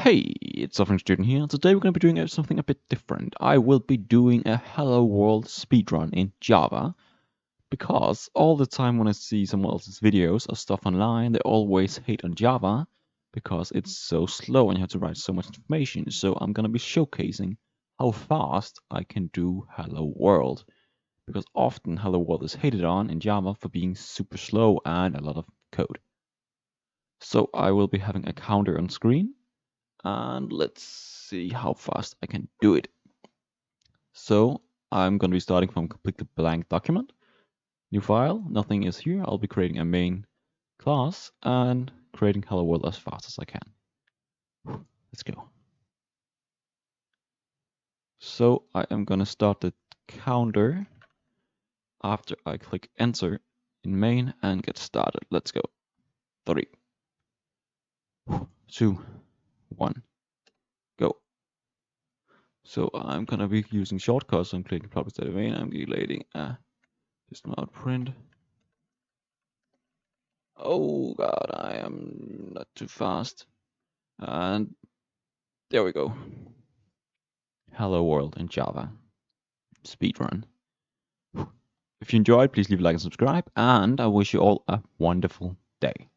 Hey, it's Suffering Student here. Today we're going to be doing something a bit different. I will be doing a Hello World speedrun in Java, because all the time when I see someone else's videos or stuff online, they always hate on Java because it's so slow and you have to write so much information. So I'm going to be showcasing how fast I can do Hello World, because often Hello World is hated on in Java for being super slow and a lot of code. So I will be having a counter on screen, and let's see how fast I can do it. So I'm going to be starting from completely blank document, new file, nothing is here. I'll be creating a main class and creating hello world as fast as I can. Let's go. So I am going to start the counter after I click enter in main and get started. Let's go. 3, 2, 1, go. So I'm going to be using shortcuts. I'm clicking properties of main. I'm creating a system out print. Oh god, I am not too fast. And there we go. Hello world in Java. Speedrun. If you enjoyed, please leave a like and subscribe, and I wish you all a wonderful day.